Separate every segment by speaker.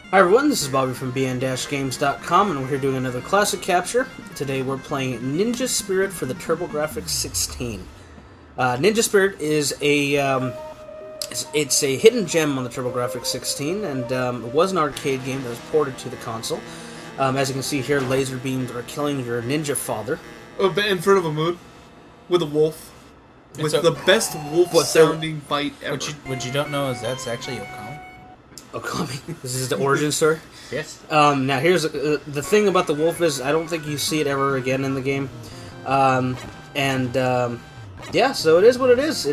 Speaker 1: Hi everyone, this is Bobby from bn-games.com, and we're here doing another classic capture. Today we're playing Ninja Spirit for the TurboGrafx-16. Ninja Spirit is it's a hidden gem on the TurboGrafx-16, and it was an arcade game that was ported to the console. As you can see here, laser beams are killing your ninja father.
Speaker 2: Oh, in front of a moon with a wolf. With the best wolf-sounding bite ever.
Speaker 3: What you don't know is that's actually Okami.
Speaker 1: Okami. This is the origin story?
Speaker 3: Yes.
Speaker 1: Now, here's the thing about the wolf is I don't think you see it ever again in the game. Yeah, so it is what it is.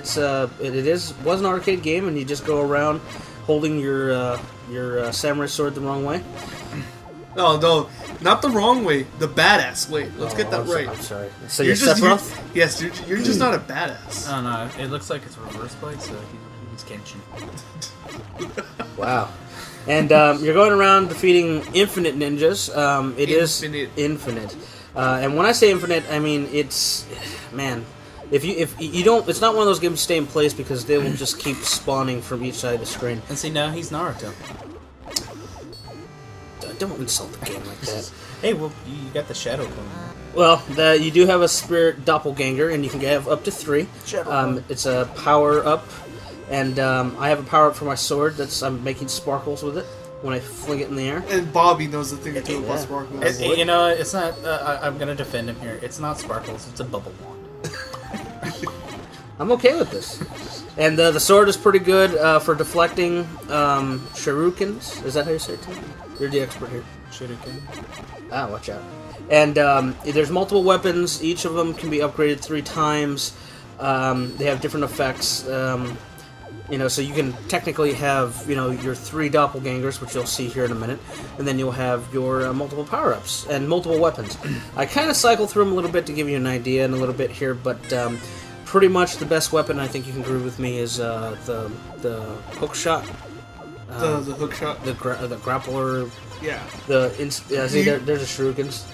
Speaker 1: Was an arcade game, and you just go around holding your samurai sword the wrong way.
Speaker 2: No, not the wrong way. The badass way. Let's get that right.
Speaker 1: I'm sorry. So you're Sephiroth?
Speaker 2: Yes, you're just not a badass.
Speaker 3: Oh, no, it looks like it's a reverse blade, so he's Kenshin.
Speaker 1: Wow. And you're going around defeating infinite ninjas. It is infinite. And when I say infinite, I mean it's if you don't, it's not one of those games you stay in place because they will just keep spawning from each side of the screen.
Speaker 3: And see, now he's Naruto.
Speaker 1: Don't insult the game like that.
Speaker 3: Hey, well, you got the shadow clone.
Speaker 1: Well, you do have a spirit doppelganger, and you can have up to 3. It's a power up. And I have a power-up for my sword I'm making sparkles with it when I fling it in the air.
Speaker 2: And Bobby knows the thing or two about sparkles.
Speaker 3: You know, it's not... I'm going to defend him here. It's not sparkles, it's a bubble wand.
Speaker 1: I'm okay with this. And the sword is pretty good for deflecting shurikens. Is that how you say it, Tim? You're the expert here.
Speaker 3: Shuriken.
Speaker 1: Ah, watch out. And there's multiple weapons. Each of them can be upgraded 3 times. They have different effects. So you can technically have, your 3 doppelgangers, which you'll see here in a minute, and then you'll have your multiple power-ups and multiple weapons. I kind of cycle through them a little bit to give you an idea in a little bit here, but pretty much the best weapon, I think you can agree with me, is the hook shot.
Speaker 2: The hook shot?
Speaker 1: The grappler.
Speaker 2: Yeah.
Speaker 1: There's the shurikens.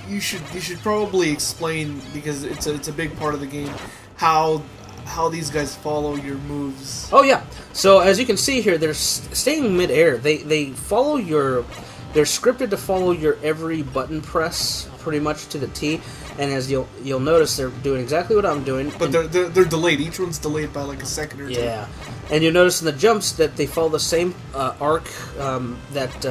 Speaker 2: You should probably explain, because it's a big part of the game, how these guys follow your moves.
Speaker 1: Oh yeah. So as you can see here, they're staying mid-air. They follow they're scripted to follow your every button press pretty much to the T. And as you'll notice, they're doing exactly what I'm doing.
Speaker 2: But they're delayed. Each one's delayed by like a second or two.
Speaker 1: Yeah. And you'll notice in the jumps that they follow the same arc that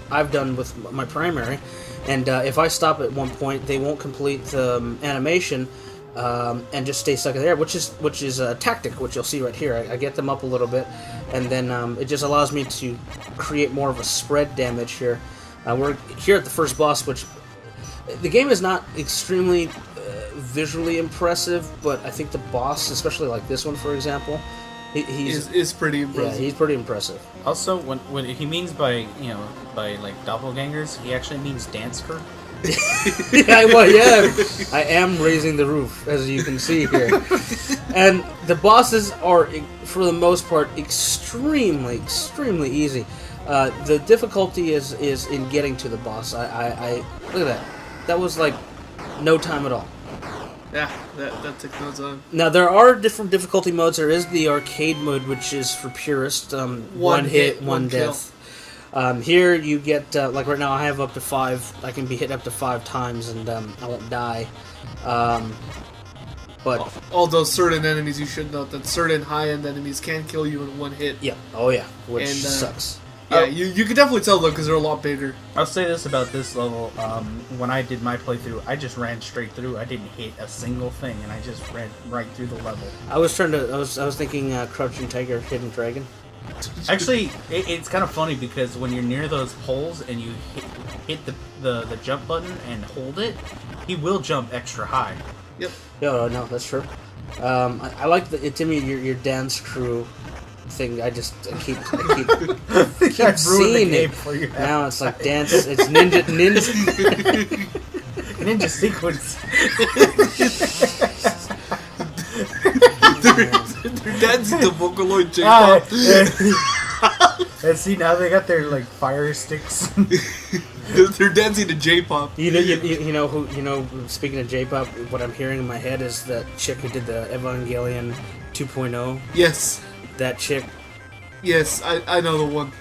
Speaker 1: I've done with my primary. And if I stop at one point, they won't complete the animation. And just stay stuck in there, which is a tactic, which you'll see right here. I get them up a little bit, and then it just allows me to create more of a spread damage here. We're here at the first boss, which the game is not extremely visually impressive, but I think the boss, especially like this one, for example,
Speaker 2: is pretty impressive.
Speaker 1: Yeah, he's pretty impressive.
Speaker 3: Also, when he means by like doppelgangers, he actually means dance crew.
Speaker 1: I am raising the roof, as you can see here. And the bosses are, for the most part, extremely easy. The difficulty is in getting to the boss. I look at that. That was like no time at all.
Speaker 2: Yeah, that took no time.
Speaker 1: Now, there are different difficulty modes. There is the arcade mode, which is for purists. One hit, one death. Here you get, like right now I have up to 5, I can be hit up to 5 times and I won't die. But
Speaker 2: although certain enemies, you should note that certain high-end enemies can kill you in one hit.
Speaker 1: Yeah, oh yeah, which sucks.
Speaker 2: Yeah, you can definitely tell though, because they're a lot bigger.
Speaker 3: I'll say this about this level, when I did my playthrough, I just ran straight through. I didn't hit a single thing, and I just ran right through the level.
Speaker 1: I was thinking Crouching Tiger, Hidden Dragon.
Speaker 3: Actually, it's kind of funny because when you're near those poles and you hit the jump button and hold it, he will jump extra high.
Speaker 2: Yep.
Speaker 1: No, that's true. I like Timmy, your dance crew thing. I keep seeing it. Now it's like dance. It's ninja
Speaker 3: ninja sequence.
Speaker 2: They're dancing to Vocaloid J-pop.
Speaker 3: And see, now they got their like fire sticks.
Speaker 2: They're dancing to J-pop.
Speaker 1: You know who? You know, speaking of J-pop, what I'm hearing in my head is that chick who did the Evangelion 2.0.
Speaker 2: Yes.
Speaker 1: That chick.
Speaker 2: Yes, I know the one.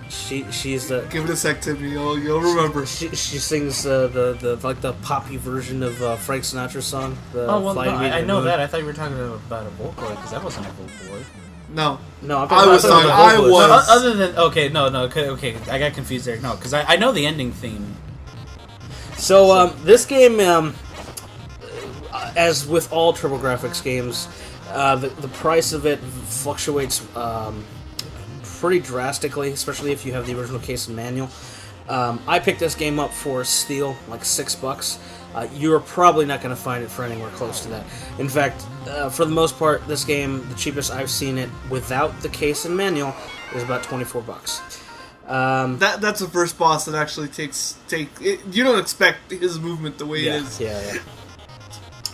Speaker 1: She's the.
Speaker 2: Give it a sec, Timmy. You'll remember.
Speaker 1: She sings the poppy version of Frank Sinatra's song.
Speaker 3: I know that. I thought you were talking about a Vocaloid because that wasn't a Vocaloid.
Speaker 2: No.
Speaker 1: No,
Speaker 2: I was.
Speaker 3: Other than okay, I got confused there. No, because I know the ending theme.
Speaker 1: So this game, as with all TurboGrafx games, the price of it fluctuates pretty drastically, especially if you have the original case and manual. I picked this game up for steal, like $6. You're probably not going to find it for anywhere close to that. In fact, for the most part, this game, the cheapest I've seen it without the case and manual, is about $24.
Speaker 2: That's the first boss that actually you don't expect his movement the way it is.
Speaker 1: Yeah.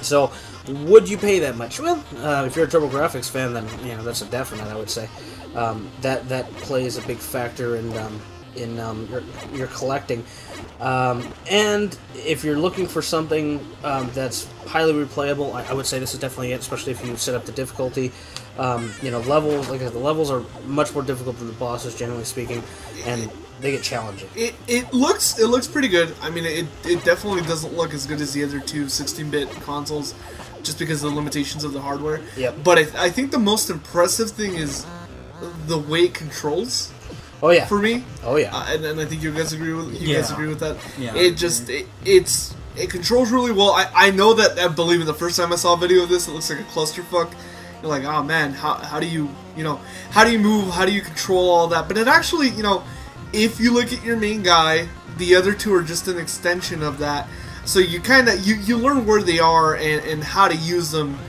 Speaker 1: So, would you pay that much? Well, if you're a TurboGrafx fan, then that's a definite. I would say that plays a big factor in your collecting. And if you're looking for something that's highly replayable, I would say this is definitely it, especially if you set up the difficulty. Levels, like I said, the levels are much more difficult than the bosses, generally speaking, and they get challenging.
Speaker 2: It looks pretty good. I mean, it definitely doesn't look as good as the other two 16-bit consoles, just because of the limitations of the hardware.
Speaker 1: Yep.
Speaker 2: But I think the most impressive thing is the way it controls.
Speaker 1: Oh yeah.
Speaker 2: For me.
Speaker 1: Oh yeah.
Speaker 2: And I think you guys agree with that.
Speaker 3: Yeah.
Speaker 2: It controls really well. I know that. I believe in the first time I saw a video of this, it looks like a clusterfuck. You're like, oh man, how do you move? How do you control all that? But it actually, if you look at your main guy, the other two are just an extension of that. So you kind of you learn where they are and how to use them,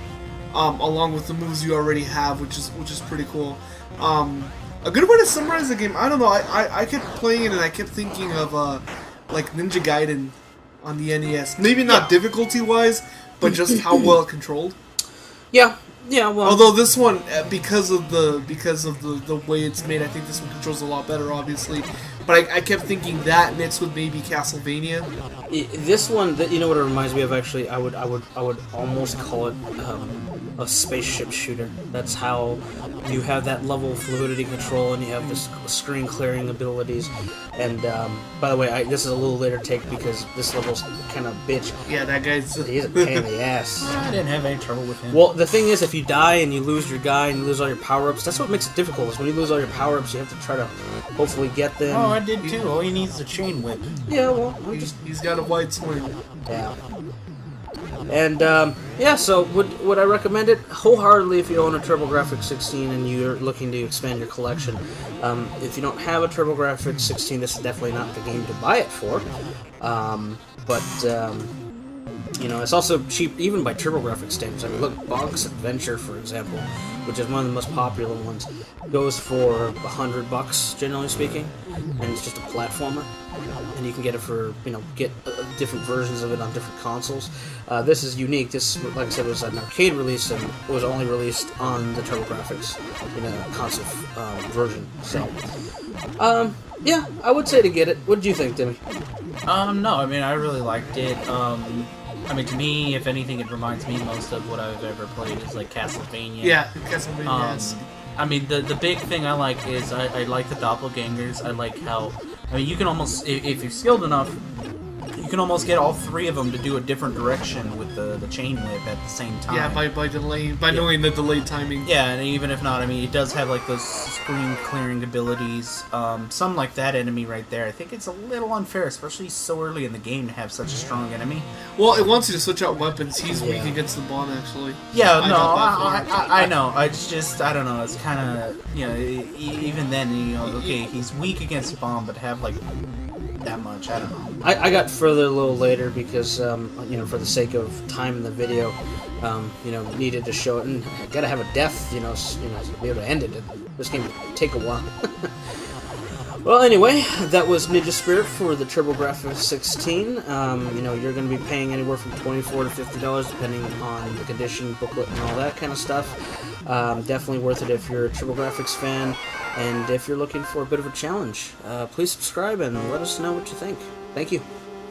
Speaker 2: along with the moves you already have, which is pretty cool. A good way to summarize the game, I don't know, I kept playing it and I kept thinking of like Ninja Gaiden on the NES. Maybe not difficulty-wise, but just how well it controlled.
Speaker 1: Yeah, well...
Speaker 2: Although this one, because of the way it's made, I think this one controls a lot better, obviously. But I kept thinking that mixed with maybe Castlevania.
Speaker 1: This one, you know what it reminds me of, actually? I would almost call it a spaceship shooter. That's how you have that level of fluidity control, and you have this screen clearing abilities. And by the way, this is a little later take because this level's kind of bitch.
Speaker 2: Yeah, that guy's...
Speaker 1: He's a pain in the ass.
Speaker 3: I didn't have any trouble with him.
Speaker 1: Well, the thing is, if you die and you lose your guy and you lose all your power-ups, that's what makes it difficult, is when you lose all your power-ups, you have to try to hopefully get them.
Speaker 3: Oh, I did too. All he needs is a chain whip.
Speaker 1: Yeah, well,
Speaker 2: he's got a white swing.
Speaker 1: Yeah. And, so would I recommend it? Wholeheartedly if you own a TurboGrafx-16 and you're looking to expand your collection. If you don't have a TurboGrafx-16, this is definitely not the game to buy it for. It's also cheap even by TurboGrafx standards. I mean, look, Bonk's Adventure, for example, which is one of the most popular ones, goes for $100, generally speaking, and it's just a platformer. And you can get it for, get different versions of it on different consoles. This is unique. This, like I said, was an arcade release and was only released on the TurboGrafx in a console version. So, yeah, I would say to get it. What did you think, Timmy?
Speaker 3: No, I mean, I really liked it. To me, if anything, it reminds me most of what I've ever played is like Castlevania.
Speaker 2: Yeah, Castlevania, yes.
Speaker 3: The big thing I like is I like the doppelgangers. I like how, you can almost, if you're skilled enough, you can almost get all three of them to do a different direction with the chain whip at the same time.
Speaker 2: Yeah, by knowing the delayed timing.
Speaker 3: Yeah, and even if not, it does have like those screen clearing abilities. Some like that enemy right there. I think it's a little unfair, especially so early in the game to have such a strong enemy.
Speaker 2: Well, it wants you to switch out weapons. He's weak against the bomb, actually.
Speaker 3: Yeah, I know. It's just, I don't know. It's kind of, even then, okay, he's weak against the bomb, but have like that much. I don't know.
Speaker 1: I got further a little later because, for the sake of time in the video, needed to show it, and I gotta have a death, to be able to end it. This game would take a while. Well, anyway, that was Ninja Spirit for the TurboGrafx-16. You know, you're going to be paying anywhere from $24 to $50, depending on the condition, booklet, and all that kind of stuff. Definitely worth it if you're a TurboGrafx fan, and if you're looking for a bit of a challenge. Please subscribe and let us know what you think. Thank you.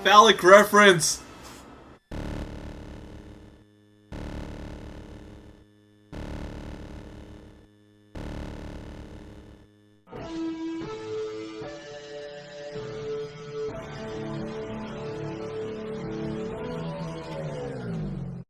Speaker 2: Phallic reference.